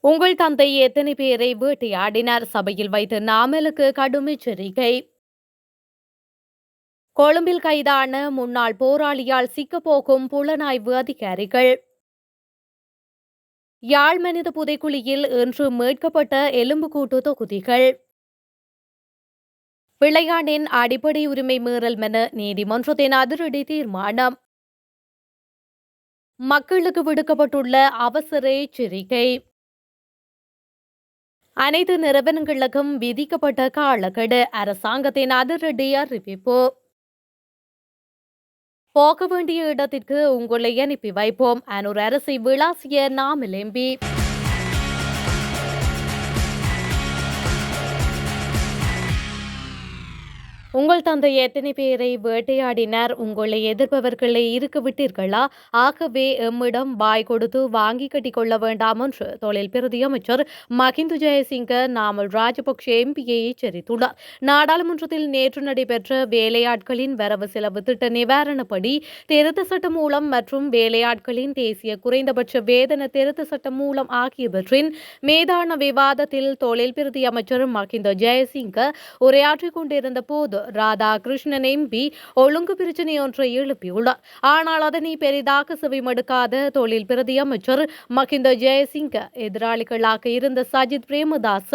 உங்கள் தந்தை எத்தனை பேரை வேட்டையாடினார்? சபையில் வைத்து நாமலுக்கு கடும் எச்சரிக்கை. கொழும்பில் கைதான முன்னாள் போராளியால் சிக்கப்போகும் புலனாய்வு அதிகாரிகள். யாழ் மனித புதைக்குழியில் இன்று மீட்கப்பட்ட எலும்புக்கூட்டு தொகுதிகள். பிள்ளையானின் அடிப்படை உரிமை மீறல் என நீதிமன்றத்தின் அதிரடி தீர்மானம். மக்களுக்கு விடுக்கப்பட்டுள்ள அவசர எச்சரிக்கை. அனைத்து நிறுவனங்களுக்கும் விதிக்கப்பட்ட காலக்கெடு. அரசாங்கத்தின் அதிரடி அறிவிப்பு. போக வேண்டிய இடத்திற்கு உங்களை அனுப்பி வைப்போம். அனூர் அரசை விளாசிய நாமல் எம்பி. உங்கள் தந்தை எத்தனை பேரை வேட்டையாடினார்? உங்களை எதிர்ப்பவர்களை இருக்க விட்டீர்களா? ஆகவே எம்மிடம் வாய் கொடுத்து வாங்கி கட்டிக் கொள்ள வேண்டாம் என்று தொழில் பிரதி அமைச்சர் மஹிந்த ஜெயசிங்க நாமல் ராஜபக்ஷ எம்பியை எச்சரித்துள்ளார். நாடாளுமன்றத்தில் நேற்று நடைபெற்ற வேலையாட்களின் வரவு செலவு திட்ட நிவாரணப்படி திருத்த சட்டம் மூலம் மற்றும் வேலையாட்களின் தேசிய குறைந்தபட்ச வேதன திருத்த சட்டம் மூலம் ஆகியவற்றின் மீதான விவாதத்தில் தொழில் பிரதி அமைச்சர் மஹிந்த ஜெயசிங்க உரையாற்றிக் கொண்டிருந்த போது ராதாகிருஷ்ணன் எம்பி ஒழுங்கு பிரச்சினை ஒன்றை எழுப்பியுள்ளார். ஆனால் அதனை பெரிதாக செவிமடுக்காத தொழில் பிரதி அமைச்சர் மஹிந்த ஜெயசிங்க எதிராளிகளாக இருந்த சஜித் பிரேமதாச,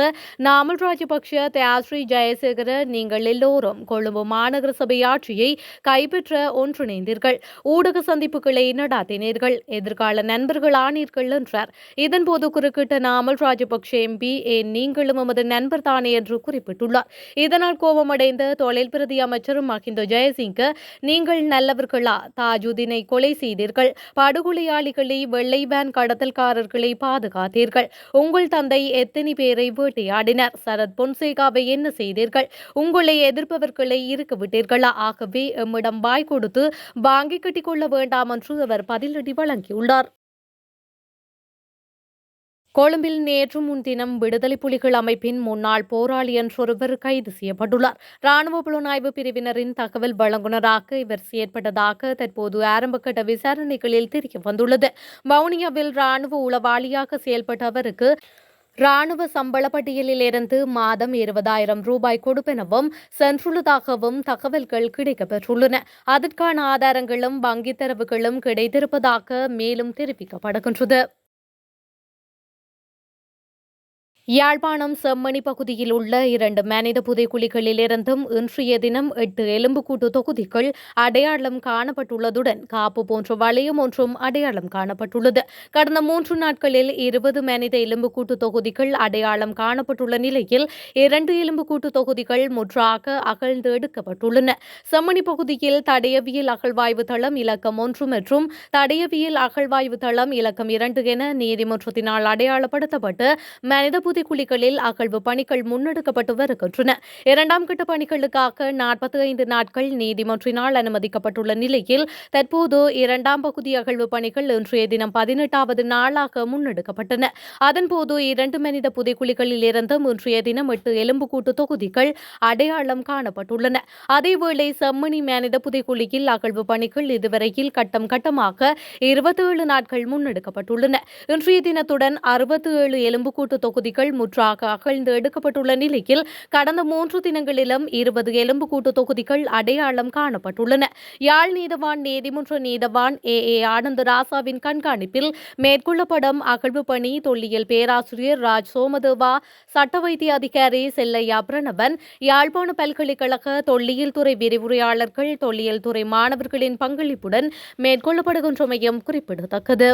நாமல் ராஜபக்ஷ, தயாஸ்ரீ ஜெயசேகர, நீங்கள் எல்லோரும் கொழும்பு மாநகர சபை ஆட்சியை கைப்பற்ற ஒன்றிணைந்தீர்கள், ஊடக சந்திப்புகளை நடாத்தினீர்கள், எதிர்கால நண்பர்கள் ஆனீர்கள் என்றார். இதன்போது குறுக்கிட்ட நாமல் ராஜபக்ஷ எம்பி, ஏன் நீங்களும் எமது நண்பர் தானே என்று குறிப்பிட்டுள்ளார். இதனால் கோபமடைந்த தொழில் பிரதி அமைச்சர் மஹிந்த ஜெயசிங்க, நீங்கள் நல்லவர்களா? தாஜுதீனை கொலை செய்தீர்கள், படுகொலையாளிகளை, வெள்ளை வேன் கடத்தல்காரர்களை பாதுகாத்தீர்கள். உங்கள் தந்தை எத்தனை பேரை வேட்டையாடினார்? சரத் பொன்சேகாவை என்ன செய்தீர்கள்? உங்களை எதிர்ப்பவர்களை இருக்க விட்டீர்களா? ஆகவே எம்மிடம் வாய் கொடுத்து வாங்கி கட்டிக் கொள்ள வேண்டாம் என்று அவர் பதிலடி வழங்கியுள்ளார். கொழும்பில் நேற்று முன்தினம் விடுதலை புலிகள் அமைப்பின் முன்னாள் போராளி என்றொருவர் கைது செய்யப்பட்டுள்ளார். ராணுவ புலனாய்வு பிரிவினரின் தகவல் வழங்குநராக இவர் செயற்பட்டதாக தற்போது ஆரம்பகட்ட விசாரணைகளில் தெரிய வந்துள்ளது. வவுனியாவில் ராணுவ உளவாளியாக செயல்பட்ட அவருக்கு ராணுவ சம்பள பட்டியலில் இருந்து மாதம் 20,000 ரூபாய் கொடுப்பெனவும் சென்றுள்ளதாகவும் தகவல்கள் கிடைக்கப்பெற்றுள்ளன. அதற்கான ஆதாரங்களும் வங்கித் தரவுகளும் கிடைத்திருப்பதாக மேலும் தெரிவிக்கப்படுகின்றது. யாழ்ப்பாணம் செம்மணி பகுதியில் உள்ள 2 மனித புதைக்குழிகளிலிருந்தும் இன்றைய தினம் 8 எலும்புக்கூட்டு தொகுதிகள் அடையாளம் காணப்பட்டுள்ளதுடன் காப்பு போன்ற வளையம் ஒன்றும் அடையாளம் காணப்பட்டுள்ளது. கடந்த 3 நாட்களில் 20 மனித எலும்புக்கூட்டு தொகுதிகள் அடையாளம் காணப்பட்டுள்ள நிலையில் 2 எலும்புக்கூட்டு தொகுதிகள் முற்றாக அகழ்ந்து எடுக்கப்பட்டுள்ளன. செம்மணி பகுதியில் தடயவியல் அகழ்வாய்வு தளம் இலக்கம் 1 மற்றும் தடயவியல் அகழ்வாய்வு தளம் இலக்கம் 2 என நீதிமன்றத்தினால் அடையாளப்படுத்தப்பட்டு மனித புதைக்குழிகளில் அகழ்வு பணிகள் முன்னெடுக்கப்பட்டு வருகின்றன. 2ஆம் கட்ட பணிகளுக்காக 45 நாட்கள் நீதிமன்றினால் அனுமதிக்கப்பட்டுள்ள நிலையில் தற்போது 2ஆம் பகுதி அகழ்வு பணிகள் இன்றைய தினம் 18வது நாளாக முன்னெடுக்கப்பட்டன. அதன்போது 2 மனித புதைக்குழிகளில் இருந்தும் இன்றைய தினம் 8 எலும்புக்கூட்டு தொகுதிகள் அடையாளம் காணப்பட்டுள்ளன. அதேவேளை செம்மணி மனித புதைக்குழியில் அகழ்வு பணிகள் இதுவரையில் கட்டம் கட்டமாக 27 நாட்கள் முன்னெடுக்கப்பட்டுள்ளன. இன்றைய தினத்துடன் 67 எலும்புக்கூட்டு தொகுதிகள் முற்றாக அகழ்ந்து எடுக்கப்பட்டுள்ள நிலையில் கடந்த 3 தினங்களிலும் 20 எலும்புக்கூட்டு தொகுதிகள் அடையாளம் காணப்பட்டுள்ளன. யாழ் நீதவான் நீதிமன்ற நீதவான் ஏ ஆனந்தராசாவின் கண்காணிப்பில் மேற்கொள்ளப்படும் அகழ்வு பணி தொல்லியல் பேராசிரியர் ராஜ் சோமதேவா, சட்ட வைத்திய அதிகாரி செல்லையா பிரணவன், யாழ்ப்பாண பல்கலைக்கழக தொல்லியல் துறை விரிவுரையாளர்கள், தொல்லியல் துறை மாணவர்களின் பங்களிப்புடன் மேற்கொள்ளப்படுகின்றமையும் குறிப்பிடத்தக்கது.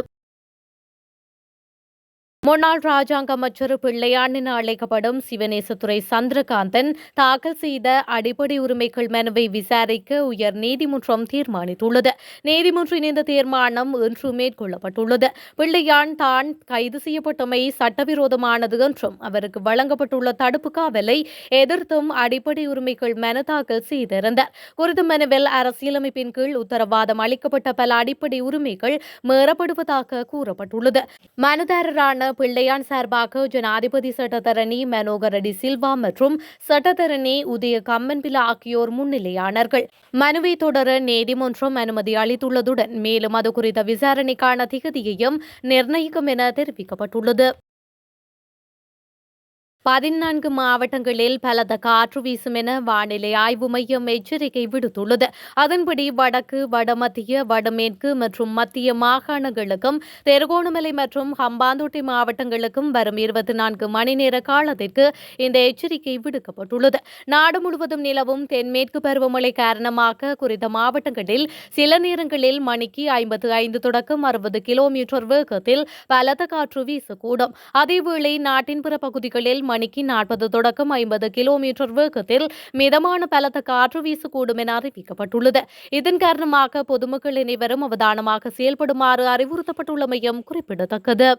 முன்னாள் ராஜாங்க அமைச்சர் பிள்ளையான் என அழைக்கப்படும் சிவனேசத்துறை சந்திரகாந்தன் தாக்கல் செய்த அடிப்படை உரிமைகள் மனுவை விசாரிக்க உயர் நீதிமன்றம் தீர்மானித்துள்ளது. நீதிமன்றின் இந்த தீர்மானம் இன்று மேற்கொள்ளப்பட்டுள்ளது. பிள்ளையான் தான் கைது செய்யப்பட்டமை சட்டவிரோதமானது என்றும் அவருக்கு வழங்கப்பட்டுள்ள தடுப்பு காவலை எதிர்த்தும் அடிப்படை உரிமைகள் மனு தாக்கல் செய்திருந்தார். குறித்த மனுவில் அரசியலமைப்பின் கீழ் உத்தரவாதம் அளிக்கப்பட்ட பல அடிப்படை உரிமைகள் மீறப்படுவதாக கூறப்பட்டுள்ளது. மனுதாரரான பிள்ளையான் சார்பாக ஜனாதிபதி சட்டத்தரணி மனோகர் டி சில்வா மற்றும் சட்டத்தரணி உதய கம்மன்பில ஆகியோர் முன்னிலையானார்கள். மனுவை தொடர நீதிமன்றம் அனுமதி அளித்துள்ளதுடன் மேலும் அது குறித்த விசாரணைக்கான திகதியையும் நிர்ணயிக்கும் என தெரிவிக்கப்பட்டுள்ளது. 14 மாவட்டங்களில் பலத்த காற்று வீசும் என வானிலை ஆய்வு மையம் எச்சரிக்கை விடுத்துள்ளது. அதன்படி வடக்கு, வடமத்திய, வடமேற்கு மற்றும் மத்திய மாகாணங்களுக்கும், திருகோணமலை மற்றும் ஹம்பாந்தோட்டை மாவட்டங்களுக்கும் வரும் 24 மணி நேர காலத்திற்கு இந்த எச்சரிக்கை விடுக்கப்பட்டுள்ளது. நாடு முழுவதும் நிலவும் தென்மேற்கு பருவமழை காரணமாக குறித்த மாவட்டங்களில் சில நேரங்களில் மணிக்கு 55 தொடக்கம் 60 கிலோமீட்டர் வேகத்தில் பலத்த காற்று வீசக்கூடும். அதேவேளை நாட்டின் பிற பகுதிகளில் மணிக்கு 40 தொடக்கம் 50 கிலோமீட்டர் வேகத்தில் மிதமான பலத்த காற்று வீசக்கூடும் என அறிவிக்கப்பட்டுள்ளது. இதன் காரணமாக பொதுமக்கள் அனைவரும் அவதானமாக செயல்படுமாறு அறிவுறுத்தப்பட்டுள்ளமையும் குறிப்பிடத்தக்கது.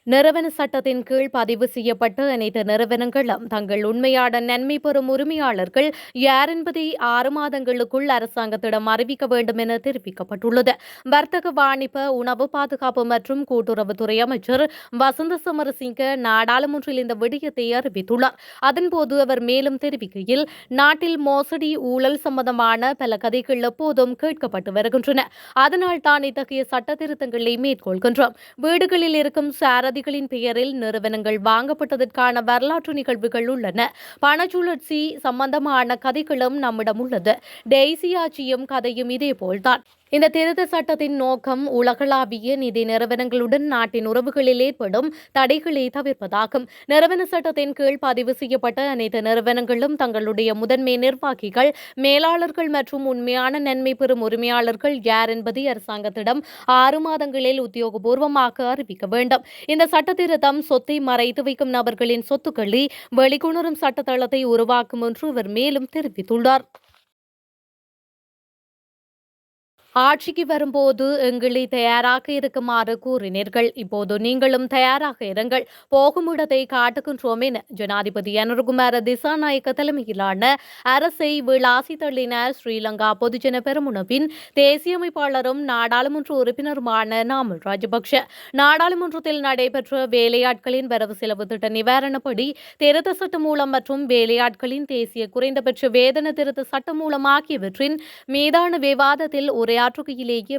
நிறுவன சட்டத்தின் கீழ் பதிவு செய்யப்பட்ட அனைத்து நிறுவனங்களும் தங்கள் உண்மையான நன்மை பெறும் உரிமையாளர்கள் யார் என்பதை 6 மாதங்களுக்குள் அரசாங்கத்திடம் அறிவிக்க வேண்டும் என தெரிவிக்கப்பட்டுள்ளது. வர்த்தக, வாணிப, உணவு பாதுகாப்பு மற்றும் கூட்டுறவுத்துறை அமைச்சர் வசந்த சமரசிங்க நாடாளுமன்றில் இந்த விடயத்தை அறிவித்துள்ளார். அதன்போது அவர் மேலும் தெரிவிக்கையில், நாட்டில் மோசடி, ஊழல் சம்பந்தமான பல கதைகள் எப்போதும் கேட்கப்பட்டு வருகின்றன. அதனால் தான் இத்தகைய சட்ட திருத்தங்களை மேற்கொள்கின்றோம். வீடுகளில் இருக்கும் அதிகளின் பெயரில் நிறுவனங்கள் வாங்கப்பட்டதற்கான வரலாற்று நிகழ்வுகள் உள்ளன. பணச்சுழற்சி சம்பந்தமான கதைகளும் நம்மிடம் உள்ளது. டெய்சி ஆட்சியும் கதையும் இதேபோல்தான். இந்த திருத்த சட்டத்தின் நோக்கம் உலகளாவிய நிதி நிறுவனங்களுடன் நாட்டின் உறவுகளில் ஏற்படும் தடைகளை தவிர்ப்பதாகும். நிறுவன சட்டத்தின் கீழ் பதிவு செய்யப்பட்ட அனைத்து நிறுவனங்களும் தங்களுடைய முதன்மை நிர்வாகிகள், மேலாளர்கள் மற்றும் உண்மையான நன்மை பெறும் உரிமையாளர்கள் யார் என்பதை அரசாங்கத்திடம் 6 மாதங்களில் உத்தியோகபூர்வமாக அறிவிக்க வேண்டும். இந்த சட்ட திருத்தம் சொத்தை மறைத்து வைக்கும் நபர்களின் சொத்துக்களை வெளிக்கொணரும் சட்டத்தளத்தை உருவாக்கும் என்று அவர் மேலும் தெரிவித்துள்ளார். ஆட்சிக்கு வரும்போது எங்களை தயாராக இருக்குமாறு கூறினீர்கள். இப்போது நீங்களும் தயாராக இருங்கள். போகும் இடத்தை காட்டுகின்றோம் என ஜனாதிபதி அனுரகுமார திசாநாயக்க தலைமையிலான அரசை விளாசி தள்ளினார் ஸ்ரீலங்கா பொதுஜன பெரமுனவின் தேசிய அமைப்பாளரும் நாடாளுமன்ற உறுப்பினருமான நாமல் ராஜபக்ஷ. நாடாளுமன்றத்தில் நடைபெற்ற வேலையாட்களின் வரவு செலவு திட்ட நிவாரணப்படி திருத்த சட்டமூலம் மற்றும் வேலையாட்களின் தேசிய குறைந்தபட்ச வேதன திருத்த சட்டமூலம் ஆகியவற்றின் மீதான விவாதத்தில் உரையாற்றுகையிலேயே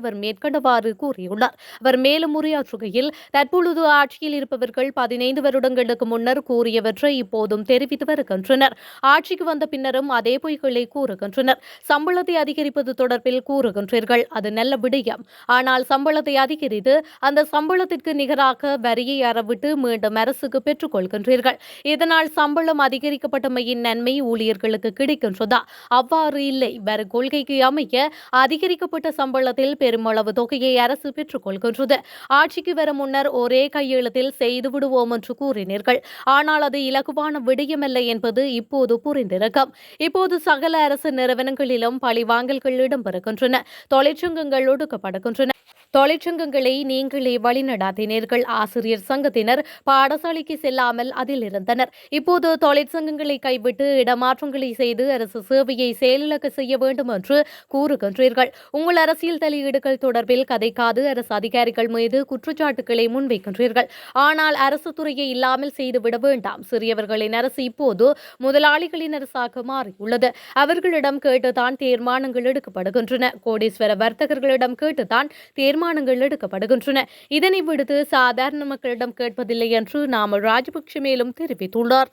அவர் மேற்கண்டவாறு கூறியுள்ளார். அவர் மேலும் உரையாற்றுகையில், தற்பொழுது ஆட்சியில் இருப்பவர்கள் 15 வருடங்களுக்கு முன்னர் கூறியவற்றை இப்போதும் தெரிவித்து வருகின்றனர். ஆட்சிக்கு வந்த பின்னரும் அதே பொய்களை கூறுகின்றனர். சம்பளத்தை அதிகரிப்பது தொடர்பில் கூறுகின்றீர்கள். அது நல்ல விடயம். ஆனால் சம்பளத்தை அதிகரித்து அந்த சம்பளத்திற்கு நிகராக வரியை அறவிட்டு மீண்டும் அரசுக்கு பெற்றுக் கொள்கின்றீர்கள். இதனால் சம்பளம் அதிகரிக்கப்பட்டமையின் நன்மை ஊழியர்களுக்கு கிடைக்கின்றதா? அவ்வாறு இல்லை. வரி கொள்கைக்கு அமைய அதிகரிக்கப்பட்ட சம்பளத்தில் பெருமளவு தொகையை அரசு பெற்றுக் கொள்கின்றது. ஆட்சிக்கு வர முன்னர் ஒரே கையெழுத்தில் செய்து விடுவோம் என்று கூறினீர்கள். ஆனால் அது இலகுவான விடயமல்ல என்பது இப்போது புரிந்திருக்கும். இப்போது சகல அரசு நிறுவனங்களிலும் பழிவாங்கல்கள் இடம்பெறுகின்றன. தொழிற்சங்கங்கள் ஒடுக்கப்படுகின்றன. தொழிற்சங்கங்களை நீங்களே வழிநடாத்தினீர்கள். ஆசிரியர் சங்கத்தினர் பாடசாலைக்கு செல்லாமல் அதில் இருந்தனர். இப்போது தொழிற்சங்கங்களை கைவிட்டு இடமாற்றங்களை செய்து அரசு சேவையை செயலிழக்க செய்ய வேண்டும் என்று கூறுகின்றீர்கள். உங்கள் அரசியல் தலையீடுகள் தொடர்பில் கதைக்காது அரசு அதிகாரிகள் மீது குற்றச்சாட்டுகளை முன்வைக்கின்றீர்கள். ஆனால் அரசு துறையை இல்லாமல் செய்துவிட வேண்டாம். சிறியவர்களின் அரசு இப்போது முதலாளிகளின் அரசாக மாறியுள்ளது. அவர்களிடம் கேட்டுத்தான் தீர்மானங்கள் எடுக்கப்படுகின்றன. கோடீஸ்வர வர்த்தகர்களிடம் கேட்டுத்தான் தீர்மானங்கள் எடுக்கப்படுகின்றன. இதனை விடுத்து சாதாரண மக்களிடம் கேட்பதில்லை என்று நாமல் ராஜபக்ஷ மேலும் தெரிவித்துள்ளார்.